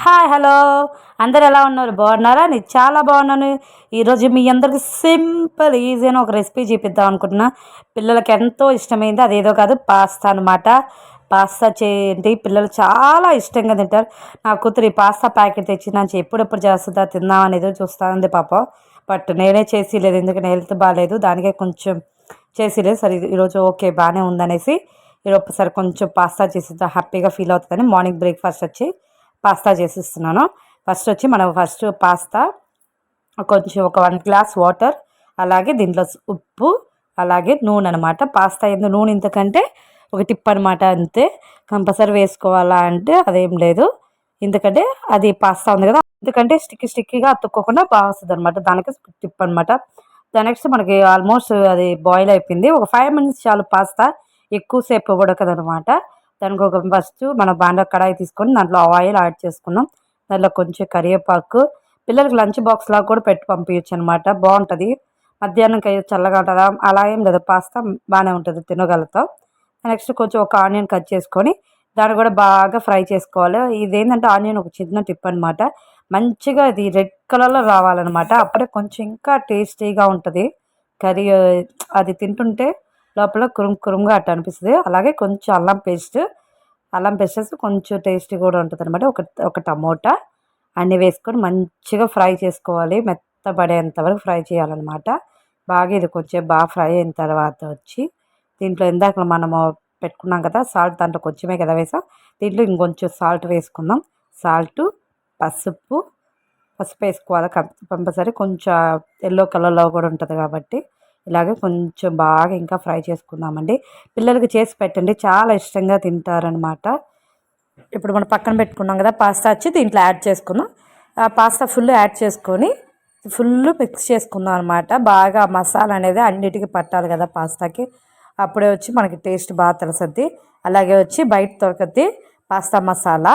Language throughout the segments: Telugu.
హాయ్ హలో అందరు ఎలా ఉన్నారు? బాగున్నారా? నేను చాలా బాగున్నాను. ఈరోజు మీ అందరికి సింపుల్ ఈజీ అని ఒక రెసిపీ చూపిద్దాం అనుకుంటున్నా. పిల్లలకి ఎంతో ఇష్టమైంది అదేదో కాదు, పాస్తా అనమాట. పాస్తా చేయండి, పిల్లలు చాలా ఇష్టంగా తింటారు. నా కూతురు ఈ పాస్తా ప్యాకెట్ తెచ్చి నాకు ఎప్పుడెప్పుడు చేస్తుందా తిందాం అనేది చూస్తూ ఉంది పాపం. బట్ నేనే చేసి లేదు, ఎందుకంటే హెల్త్ బాగాలేదు, దానికే కొంచెం చేసి లేదు. సరే ఈరోజు ఓకే బాగానే ఉందనేసి ఈరోజు ఒకసారి కొంచెం పాస్తా చేసిద్దాం, హ్యాపీగా ఫీల్ అవుతుందని మార్నింగ్ బ్రేక్ఫాస్ట్ వచ్చి పాస్తా చేసిస్తున్నాను. ఫస్ట్ పాస్తా కొంచెం ఒక 1 గ్లాస్ వాటర్, అలాగే దీంట్లో ఉప్పు, అలాగే నూనె అనమాట. పాస్తా ఎందుకు నూనె ఇంతకంటే ఒక టిప్ అనమాట, అంతే. కంపల్సరీ వేసుకోవాలా అంటే అదేం లేదు, ఎందుకంటే అది పాస్తా ఉంది కదా, ఎందుకంటే స్టిక్కీగా అతుక్కోకుండా బాగా వస్తుంది అనమాట. దానికి టిప్ అనమాట. దాని నెక్స్ట్ మనకి ఆల్మోస్ట్ అది బాయిల్ అయిపోయింది. ఒక 5 minutes చాలు పాస్తా, ఎక్కువసేపు ఉడకదనమాట. దానికి ఒక ఫస్ట్ మన బాండ కడాయి తీసుకొని దాంట్లో ఆయిల్ యాడ్ చేసుకున్నాం. దాంట్లో కొంచెం కరివేపాకు, పిల్లలకి లంచ్ బాక్స్ లాగా కూడా పెట్టి పంపించచ్చు అనమాట, బాగుంటుంది. మధ్యాహ్నంకి చల్లగా ఉంటుందా అలా ఏం లేదు, పాస్తా బాగానే ఉంటుంది, తినగలుగుతాం. నెక్స్ట్ కొంచెం ఒక ఆనియన్ కట్ చేసుకొని దాన్ని కూడా బాగా ఫ్రై చేసుకోవాలి. ఇదేంటంటే ఆనియన్ ఒక చిన్న టిప్ అనమాట, మంచిగా ఇది రెడ్ కలర్లో రావాలన్నమాట, అప్పుడే కొంచెం ఇంకా టేస్టీగా ఉంటుంది కర్రీ. అది తింటుంటే లోపల కురుముగా అట్ట అనిపిస్తుంది. అలాగే కొంచెం అల్లం పేస్ట్ వేస్తే కొంచెం టేస్టీ కూడా ఉంటుంది అనమాట. ఒక టమోటా అన్నీ వేసుకొని మంచిగా ఫ్రై చేసుకోవాలి, మెత్తబడేంత వరకు ఫ్రై చేయాలన్నమాట. బాగా ఇది కొంచెం బాగా ఫ్రై అయిన తర్వాత వచ్చి దీంట్లో ఇందాక మనము పెట్టుకున్నాం కదా సాల్ట్, దాంట్లో కొంచెమే కదా వేసాం, దీంట్లో ఇంకొంచెం సాల్ట్ వేసుకుందాం. సాల్ట్, పసుపు పసుపు వేసుకోవాలి కంపల్సరీ, కొంచెం ఎల్లో కలర్లో కూడా ఉంటుంది కాబట్టి. ఇలాగే కొంచెం బాగా ఇంకా ఫ్రై చేసుకుందామండి. పిల్లలకి చేసి పెట్టండి, చాలా ఇష్టంగా తింటారనమాట. ఇప్పుడు మనం పక్కన పెట్టుకున్నాం కదా పాస్తా వచ్చి దీంట్లో యాడ్ చేసుకుందాం. ఆ పాస్తా ఫుల్ యాడ్ చేసుకొని ఫుల్ మిక్స్ చేసుకుందాం అనమాట. బాగా మసాలా అనేది అన్నిటికీ పట్టాలి కదా పాస్తాకి, అప్పుడే వచ్చి మనకి టేస్ట్ బాగా తెలుస్తుంది. అలాగే వచ్చి బయట దొరకద్ది పాస్తా మసాలా,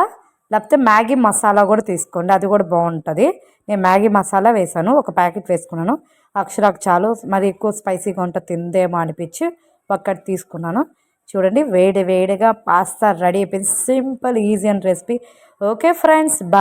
లేకపోతే మ్యాగీ మసాలా కూడా తీసుకోండి, అది కూడా బాగుంటుంది. నేను మ్యాగీ మసాలా వేసాను, ఒక ప్యాకెట్ వేసుకున్నాను. అక్షరాకు చాలు, మరి ఎక్కువ స్పైసీగా ఉంటుంది తిందేమో అనిపించి ఒక్కటి తీసుకున్నాను. చూడండి వేడిగా పాస్తా రెడీ అయిపోయింది. Simple easy and recipe. Okay friends, bye.